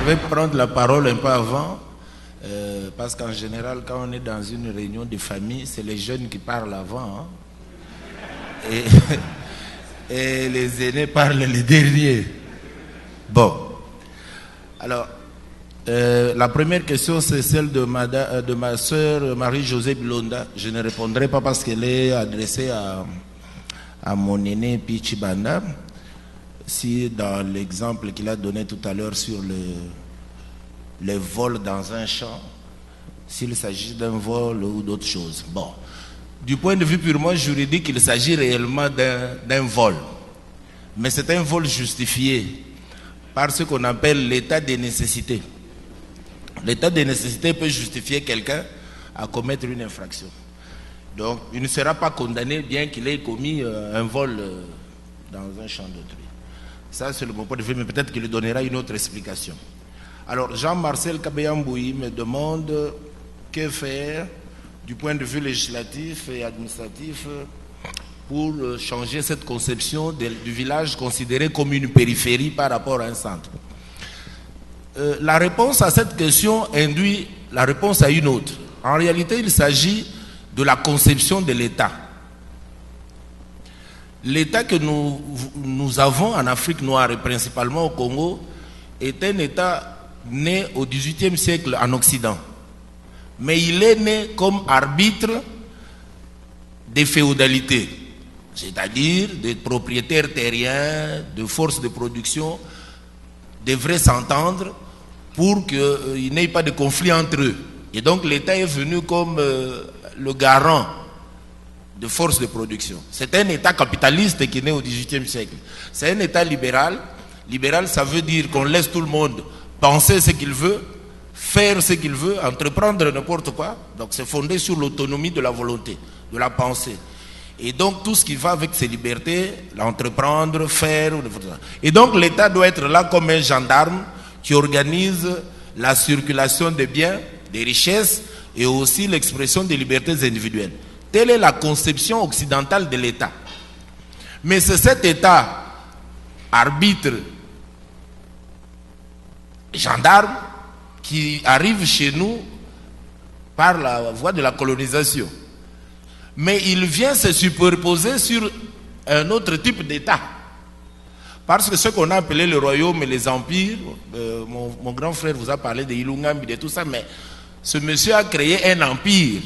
vais prendre la parole un peu avant, parce qu'en général, quand on est dans une réunion de famille, c'est les jeunes qui parlent avant. Hein. Et les aînés parlent les derniers. Bon. Alors, la première question, c'est celle de ma soeur Marie-Josée Blonda. Je ne répondrai pas parce qu'elle est adressée à mon aîné Pichi Banda. Si dans l'exemple qu'il a donné tout à l'heure sur les vols dans un champ, s'il s'agit d'un vol ou d'autre chose. Bon, du point de vue purement juridique, il s'agit réellement d'un vol. Mais c'est un vol justifié par ce qu'on appelle l'état de nécessité. L'état de nécessité peut justifier quelqu'un à commettre une infraction. Donc, il ne sera pas condamné bien qu'il ait commis un vol dans un champ d'autrui. Ça, c'est le bon point de vue, mais peut-être qu'il donnera une autre explication. Alors, Jean-Marcel Kabeyamboui me demande que faire du point de vue législatif et administratif pour changer cette conception du village considéré comme une périphérie par rapport à un centre. La réponse à cette question induit la réponse à une autre. En réalité, il s'agit de la conception de l'État. L'État que nous avons en Afrique noire et principalement au Congo est un État né au XVIIIe siècle en Occident. Mais il est né comme arbitre des féodalités, c'est-à-dire des propriétaires terriens, de forces de production, devraient s'entendre pour qu'il n'y ait pas de conflit entre eux. Et donc l'État est venu comme le garant de forces de production. C'est un État capitaliste qui est né au XVIIIe siècle. C'est un État libéral. Libéral, ça veut dire qu'on laisse tout le monde penser ce qu'il veut, faire ce qu'il veut, entreprendre n'importe quoi. Donc c'est fondé sur l'autonomie de la volonté, de la pensée. Et donc tout ce qui va avec ces libertés, l'entreprendre, faire... Et donc l'État doit être là comme un gendarme qui organise la circulation des biens, des richesses et aussi l'expression des libertés individuelles. Telle est la conception occidentale de l'État. Mais c'est cet État arbitre, gendarme, qui arrive chez nous par la voie de la colonisation. Mais il vient se superposer sur un autre type d'État. Parce que ce qu'on a appelé le royaume et les empires, mon grand frère vous a parlé de Ilungambi, de tout ça, mais ce monsieur a créé un empire.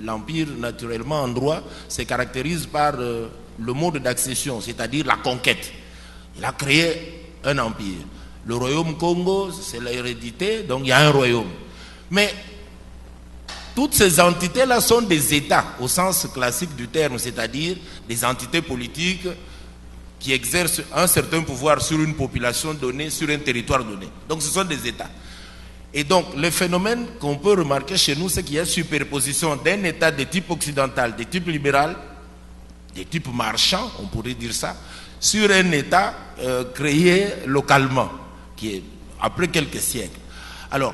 L'empire, naturellement, en droit, se caractérise par le mode d'accession, c'est-à-dire la conquête. Il a créé un empire. Le royaume Congo, c'est l'hérédité, donc il y a un royaume. Mais toutes ces entités-là sont des États, au sens classique du terme, c'est-à-dire des entités politiques qui exercent un certain pouvoir sur une population donnée, sur un territoire donné. Donc ce sont des États. Et donc, le phénomène qu'on peut remarquer chez nous, c'est qu'il y a superposition d'un État de type occidental, de type libéral, de type marchand, on pourrait dire ça, sur un État créé localement, qui est après quelques siècles. Alors,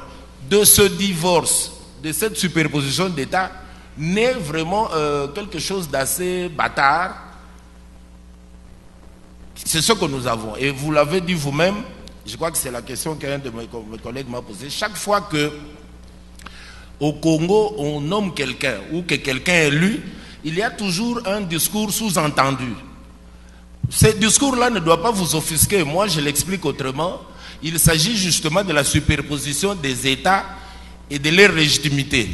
de ce divorce, de cette superposition d'États, naît vraiment quelque chose d'assez bâtard. C'est ce que nous avons. Et vous l'avez dit vous-même, je crois que c'est la question qu'un de mes collègues m'a posée. Chaque fois que au Congo on nomme quelqu'un ou que quelqu'un est élu, il y a toujours un discours sous-entendu. Ce discours-là ne doit pas vous offusquer. Moi, je l'explique autrement. Il s'agit justement de la superposition des États et de leur légitimité.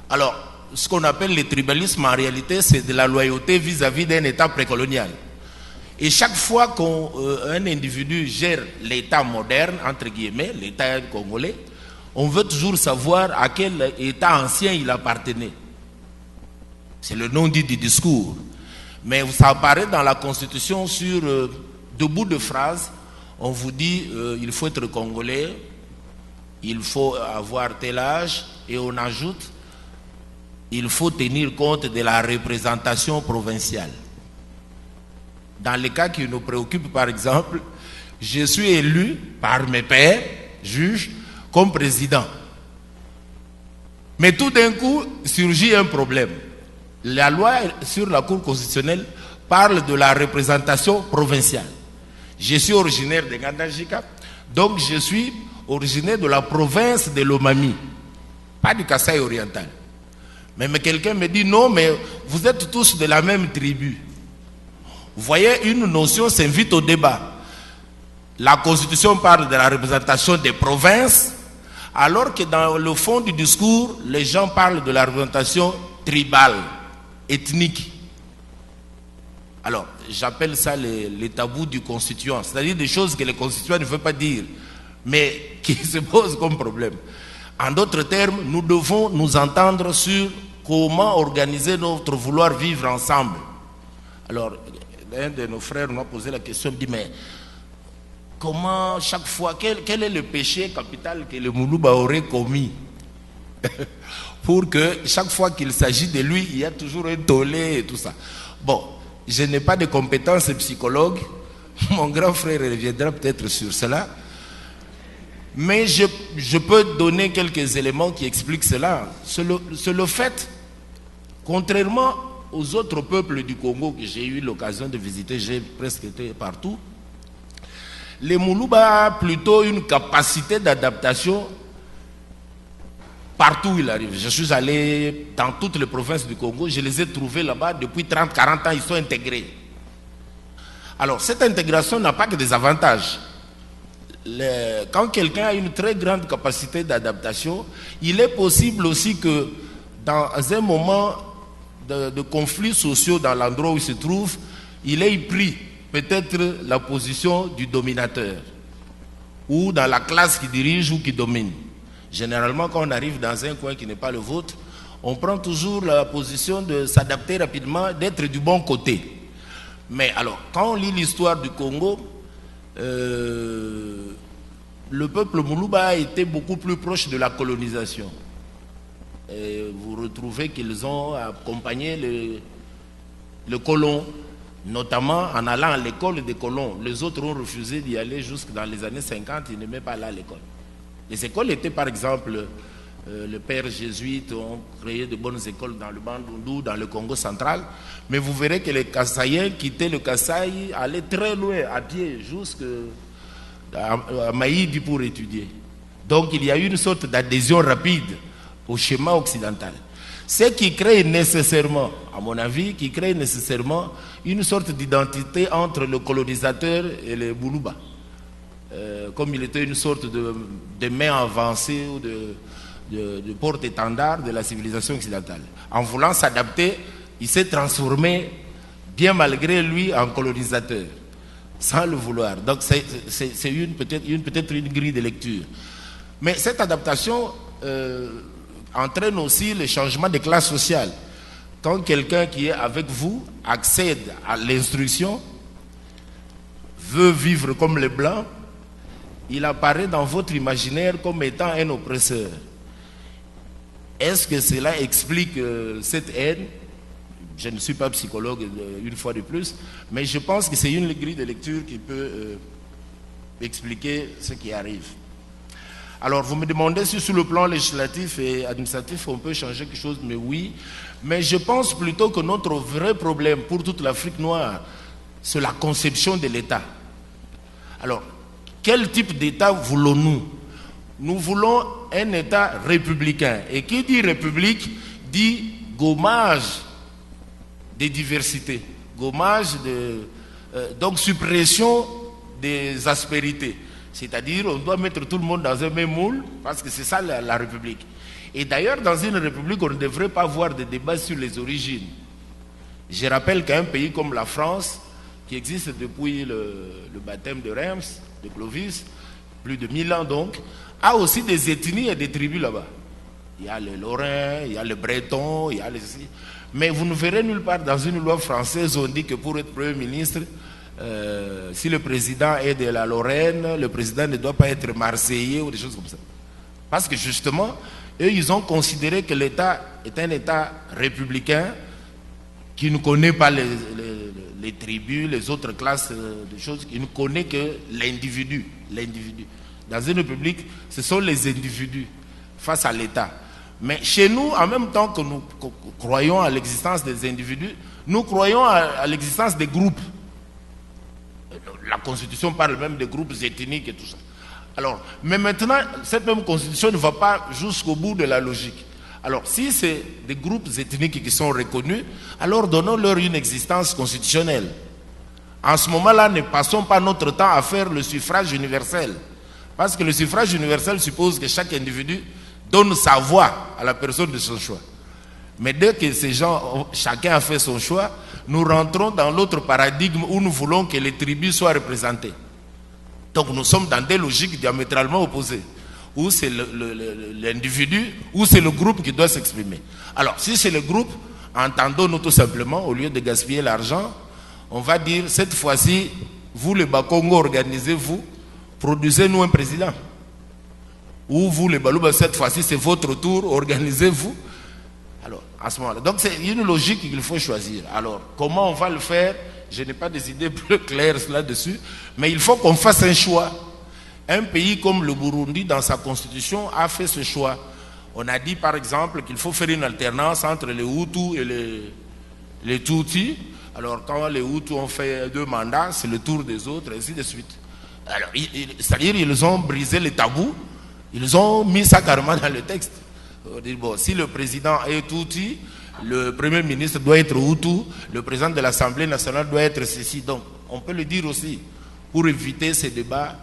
Alors, ce qu'on appelle le tribalisme, en réalité, c'est de la loyauté vis-à-vis d'un État précolonial. Et chaque fois qu'un individu gère l'État moderne, entre guillemets, l'État congolais, on veut toujours savoir à quel État ancien il appartenait. C'est le non-dit du discours. Mais ça apparaît dans la Constitution sur deux bouts de phrases. On vous dit il faut être congolais, il faut avoir tel âge, et on ajoute il faut tenir compte de la représentation provinciale. Dans les cas qui nous préoccupent, par exemple, je suis élu par mes pairs, juges, comme président. Mais tout d'un coup, surgit un problème. La loi sur la Cour constitutionnelle parle de la représentation provinciale. Je suis originaire de Ngandajika, donc je suis originaires de la province de Lomami, pas du Kasaï oriental. Mais quelqu'un me dit non, mais vous êtes tous de la même tribu. Vous voyez, une notion s'invite au débat. La Constitution parle de la représentation des provinces, alors que dans le fond du discours, les gens parlent de la représentation tribale, ethnique. Alors, j'appelle ça les tabous du constituant, c'est-à-dire des choses que le constituant ne veut pas dire, mais qui se posent comme problème. En d'autres termes, nous devons nous entendre sur comment organiser notre vouloir vivre ensemble. Alors, un de nos frères nous a posé la question, il dit, mais comment chaque fois, quel est le péché capital que le Moulouba aurait commis pour que chaque fois qu'il s'agit de lui, il y a toujours un tollé et tout ça. Bon, je n'ai pas de compétences psychologues, mon grand frère reviendra peut-être sur cela, mais je peux donner quelques éléments qui expliquent cela. C'est le fait, contrairement aux autres peuples du Congo que j'ai eu l'occasion de visiter, j'ai presque été partout, les Moulouba ont plutôt une capacité d'adaptation partout où ils arrivent. Je suis allé dans toutes les provinces du Congo, je les ai trouvés là-bas depuis 30-40 ans, ils sont intégrés. Alors, cette intégration n'a pas que des avantages. Quand quelqu'un a une très grande capacité d'adaptation, il est possible aussi que dans un moment de conflits sociaux dans l'endroit où il se trouve, il ait pris peut-être la position du dominateur ou dans la classe qui dirige ou qui domine. Généralement, quand on arrive dans un coin qui n'est pas le vôtre, on prend toujours la position de s'adapter rapidement, d'être du bon côté. Mais alors, quand on lit l'histoire du Congo, le peuple Moulouba a été beaucoup plus proche de la colonisation. Et vous retrouvez qu'ils ont accompagné le colon, notamment en allant à l'école des colons. Les autres ont refusé d'y aller jusque dans les années 50, ils n'aimaient pas aller à l'école. Les écoles étaient par exemple, les pères jésuites ont créé de bonnes écoles dans le Bandundu, dans le Congo central, mais vous verrez que les Kassaïens quittaient le Kasaï, allaient très loin à pied, jusqu'à Maïdi pour étudier. Donc il y a eu une sorte d'adhésion rapide au schéma occidental. Ce qui crée nécessairement, à mon avis, qui crée nécessairement une sorte d'identité entre le colonisateur et les Moulouba. Comme il était une sorte de main avancée ou de porte-étendard de la civilisation occidentale. En voulant s'adapter, il s'est transformé, bien malgré lui, en colonisateur, sans le vouloir. Donc c'est peut-être une grille de lecture. Mais cette adaptation entraîne aussi le changement de classe sociale. Quand quelqu'un qui est avec vous accède à l'instruction, veut vivre comme les Blancs, il apparaît dans votre imaginaire comme étant un oppresseur. Est-ce que cela explique cette haine? Je ne suis pas psychologue une fois de plus, mais je pense que c'est une grille de lecture qui peut expliquer ce qui arrive. Alors vous me demandez si sur le plan législatif et administratif on peut changer quelque chose, mais oui. Mais je pense plutôt que notre vrai problème pour toute l'Afrique noire, c'est la conception de l'État. Alors, quel type d'État voulons-nous? Nous voulons un État républicain. Et qui dit république dit gommage des diversités, gommage donc suppression des aspérités. C'est-à-dire on doit mettre tout le monde dans un même moule, parce que c'est ça la République. Et d'ailleurs, dans une République, on ne devrait pas avoir de débat sur les origines. Je rappelle qu'un pays comme la France, qui existe depuis le baptême de Reims, de Clovis, plus de 1000 ans donc, a aussi des ethnies et des tribus là-bas. Il y a les Lorrains, il y a les Bretons, il y a les... Mais vous ne verrez nulle part dans une loi française, on dit que pour être Premier ministre, si le président est de la Lorraine, le président ne doit pas être marseillais ou des choses comme ça. Parce que justement, eux, ils ont considéré que l'État est un État républicain qui ne connaît pas les tribus, les autres classes de choses, qui ne connaît que l'individu. Dans une république, ce sont les individus face à l'État. Mais chez nous, en même temps que nous croyons à l'existence des individus, nous croyons à l'existence des groupes. La Constitution parle même des groupes ethniques et tout ça. Alors, mais maintenant, cette même constitution ne va pas jusqu'au bout de la logique. Alors, si c'est des groupes ethniques qui sont reconnus, alors donnons-leur une existence constitutionnelle. En ce moment-là, ne passons pas notre temps à faire le suffrage universel. Parce que le suffrage universel suppose que chaque individu donne sa voix à la personne de son choix. Mais dès que ces gens, chacun a fait son choix, nous rentrons dans l'autre paradigme où nous voulons que les tribus soient représentées. Donc nous sommes dans des logiques diamétralement opposées. Où c'est l'individu, ou c'est le groupe qui doit s'exprimer. Alors, si c'est le groupe, entendons-nous tout simplement, au lieu de gaspiller l'argent, on va dire, cette fois-ci, vous les Bakongo, organisez-vous, produisez-nous un président. Ou vous les Balouba, cette fois-ci, c'est votre tour, organisez-vous. Alors, à ce moment-là. Donc, c'est une logique qu'il faut choisir. Alors, comment on va le faire? Je n'ai pas des idées plus claires là-dessus, mais il faut qu'on fasse un choix. Un pays comme le Burundi, dans sa constitution, a fait ce choix. On a dit, par exemple, qu'il faut faire une alternance entre les Hutus et les Tutsis. Alors, quand les Hutus ont fait 2 mandats, c'est le tour des autres, et ainsi de suite. Alors, c'est-à-dire qu'ils ont brisé les tabous, ils ont mis ça carrément dans le texte. On dit, bon, si le président est Tutsi, le premier ministre doit être Hutu, le président de l'Assemblée nationale doit être ceci. Donc, on peut le dire aussi, pour éviter ces débats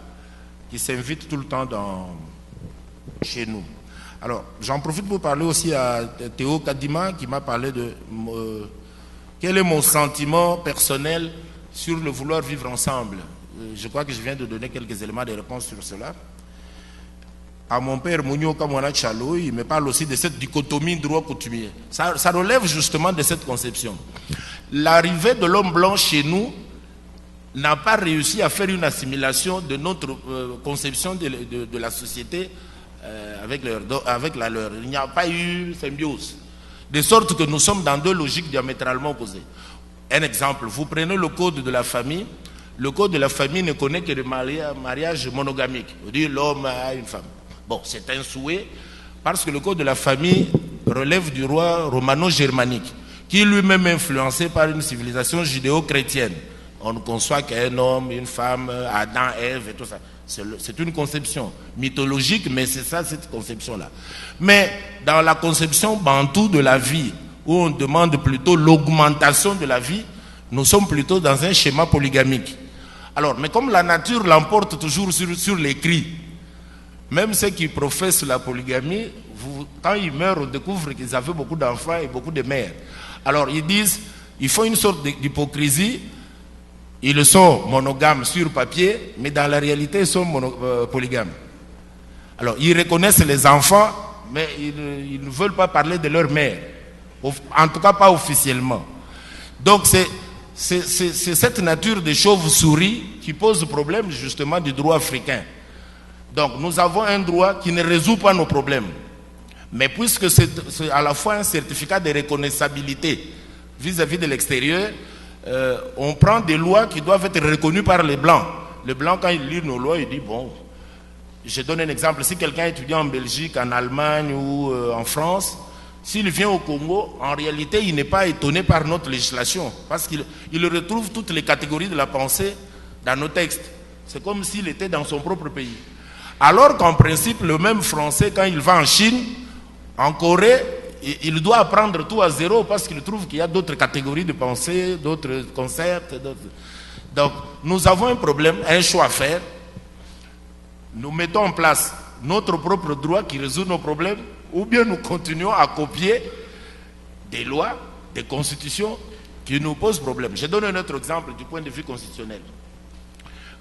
qui s'invitent tout le temps chez nous. Alors, j'en profite pour parler aussi à Théo Kadima, qui m'a parlé de quel est mon sentiment personnel sur le vouloir vivre ensemble. Je crois que je viens de donner quelques éléments de réponse sur cela. À mon père Mounio Kamwana Chalo, il me parle aussi de cette dichotomie droit coutumier. Ça relève justement de cette conception. L'arrivée de l'homme blanc chez nous n'a pas réussi à faire une assimilation de notre conception de la société avec la leur. Il n'y a pas eu symbiose. De sorte que nous sommes dans 2 logiques diamétralement opposées. Un exemple, vous prenez le code de la famille. Le code de la famille ne connaît que le mariage monogamique. On dit l'homme a une femme. Bon, c'est un souhait parce que le code de la famille relève du roi romano-germanique qui lui-même est influencé par une civilisation judéo-chrétienne. On ne conçoit qu'un homme, une femme, Adam, Ève et tout ça. C'est une conception mythologique, mais c'est ça, cette conception-là. Mais dans la conception bantoue de la vie, où on demande plutôt l'augmentation de la vie, nous sommes plutôt dans un schéma polygamique. Alors, mais comme la nature l'emporte toujours sur l'écrit, même ceux qui professent la polygamie, quand ils meurent, on découvre qu'ils avaient beaucoup d'enfants et beaucoup de mères. Alors, ils disent, il faut une sorte d'hypocrisie. Ils sont monogames sur papier, mais dans la réalité, ils sont polygames. Alors, ils reconnaissent les enfants, mais ils ne veulent pas parler de leur mère. En tout cas, pas officiellement. Donc, c'est cette nature de chauve-souris qui pose problème, justement, du droit africain. Donc, nous avons un droit qui ne résout pas nos problèmes. Mais puisque c'est à la fois un certificat de reconnaissabilité vis-à-vis de l'extérieur, on prend des lois qui doivent être reconnues par les Blancs. Les Blancs, quand ils lisent nos lois, ils disent, bon, je donne un exemple. Si quelqu'un étudie en Belgique, en Allemagne ou en France, s'il vient au Congo, en réalité, il n'est pas étonné par notre législation. Parce qu'il retrouve toutes les catégories de la pensée dans nos textes. C'est comme s'il était dans son propre pays. Alors qu'en principe, le même Français, quand il va en Chine, en Corée, il doit apprendre tout à zéro parce qu'il trouve qu'il y a d'autres catégories de pensée, d'autres concepts. Donc, nous avons un problème, un choix à faire. Nous mettons en place notre propre droit qui résout nos problèmes, ou bien nous continuons à copier des lois, des constitutions qui nous posent problème. Je donne un autre exemple du point de vue constitutionnel.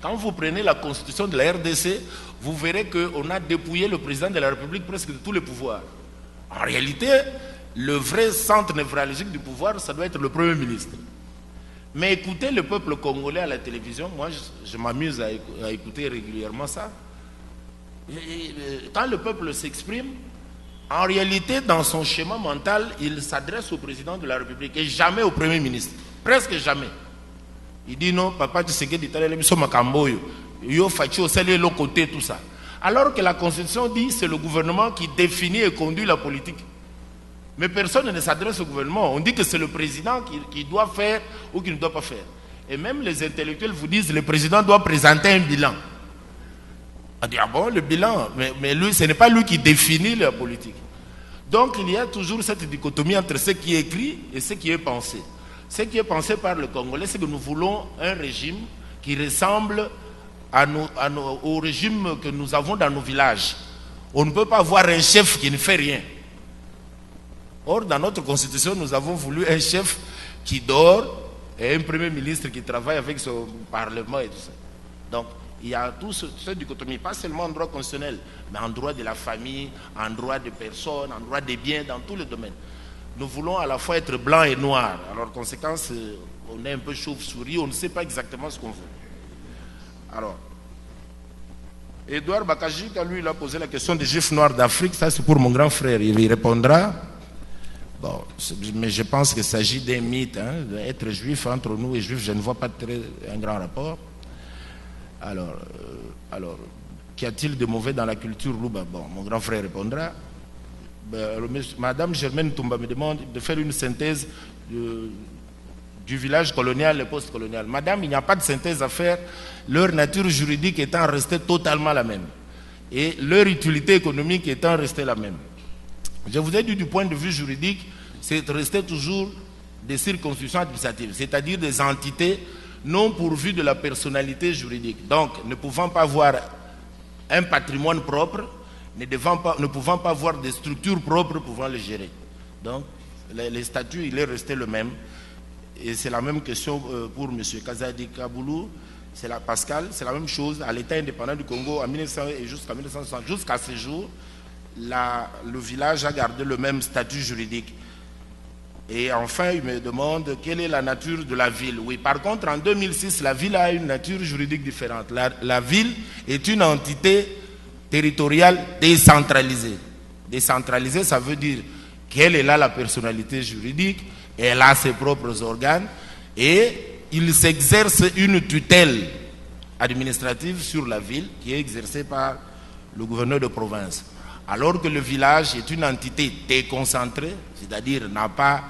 Quand vous prenez la constitution de la RDC, vous verrez qu'on a dépouillé le président de la République presque de tous les pouvoirs. En réalité, le vrai centre névralgique du pouvoir, ça doit être le Premier ministre. Mais écoutez le peuple congolais à la télévision, moi je m'amuse à écouter régulièrement ça. Quand le peuple s'exprime, en réalité, dans son schéma mental, il s'adresse au président de la République et jamais au Premier ministre. Presque jamais. Il dit non, papa, tu sais que l'Italie, nous sommes à Camboyo. Yo Facho, c'est le côté, tout ça. Alors que la Constitution dit c'est le gouvernement qui définit et conduit la politique. Mais personne ne s'adresse au gouvernement. On dit que c'est le président qui doit faire ou qui ne doit pas faire. Et même les intellectuels vous disent que le président doit présenter un bilan. On dit, ah bon, le bilan, mais lui, ce n'est pas lui qui définit la politique. Donc il y a toujours cette dichotomie entre ce qui est écrit et ce qui est pensé. Ce qui est pensé par le Congolais, c'est que nous voulons un régime qui ressemble au régime que nous avons dans nos villages. On ne peut pas avoir un chef qui ne fait rien. Or, dans notre constitution, nous avons voulu un chef qui dort et un premier ministre qui travaille avec son parlement et tout ça. Donc, il y a tout ce dichotomie, pas seulement en droit constitutionnel, mais en droit de la famille, en droit des personnes, en droit des biens, dans tous les domaines. Nous voulons à la fois être blanc et noir. Alors, conséquence, on est un peu chauve-souris, on ne sait pas exactement ce qu'on veut. Alors, Edouard Bakaji, quand lui, il a posé la question des juifs noirs d'Afrique, ça c'est pour mon grand frère, il y répondra. Bon, mais je pense qu'il s'agit d'un mythe. Hein, être juif, entre nous et juifs, je ne vois pas un grand rapport. Alors, qu'y a-t-il de mauvais dans la culture Louba? Bon, mon grand frère répondra. Madame Germaine Toumba me demande de faire une synthèse du village colonial et post-colonial. Madame, il n'y a pas de synthèse à faire, leur nature juridique étant restée totalement la même. Et leur utilité économique étant restée la même. Je vous ai dit du point de vue juridique, c'est resté toujours des circonscriptions administratives, c'est-à-dire des entités non pourvues de la personnalité juridique. Donc, ne pouvant pas avoir un patrimoine propre, ne pouvant pas avoir des structures propres pouvant les gérer. Donc, les statuts, il est resté le même. Et c'est la même question pour M. Kazadi Kaboulou, Pascal, c'est la même chose à l'État indépendant du Congo en 1900 et jusqu'à 1960. Jusqu'à ce jour, le village a gardé le même statut juridique. Et enfin, il me demande quelle est la nature de la ville. Oui, par contre, en 2006, la ville a une nature juridique différente. La ville est une entité territoriale décentralisée. Décentralisée, ça veut dire qu'elle est là la personnalité juridique, elle a ses propres organes et il s'exerce une tutelle administrative sur la ville qui est exercée par le gouverneur de province. Alors que le village est une entité déconcentrée, c'est-à-dire n'a pas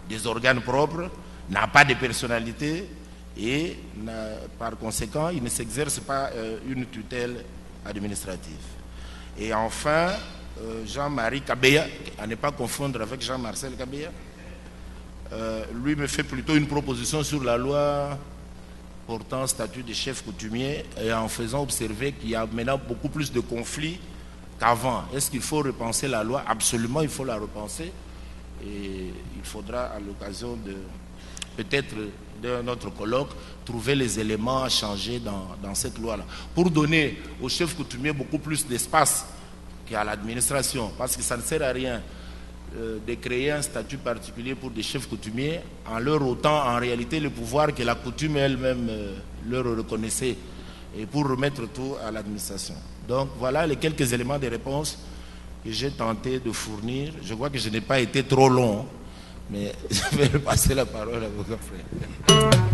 des organes propres, n'a pas de personnalité et par conséquent, il ne s'exerce pas une tutelle administrative. Et enfin, Jean-Marie Kabeya, à ne pas confondre avec Jean-Marcel Kabeya, lui me fait plutôt une proposition sur la loi portant statut de chef coutumier et en faisant observer qu'il y a maintenant beaucoup plus de conflits qu'avant. Est-ce qu'il faut repenser la loi? Absolument, il faut la repenser. Et il faudra, à l'occasion de peut-être d'un autre colloque, trouver les éléments à changer dans cette loi-là. Pour donner aux chefs coutumiers beaucoup plus d'espace qu'à l'administration. Parce que ça ne sert à rien de créer un statut particulier pour des chefs coutumiers en leur ôtant en réalité le pouvoir que la coutume elle-même leur reconnaissait et pour remettre tout à l'administration. Donc voilà les quelques éléments de réponse que j'ai tenté de fournir. Je vois que je n'ai pas été trop long, mais je vais passer la parole à vos frères.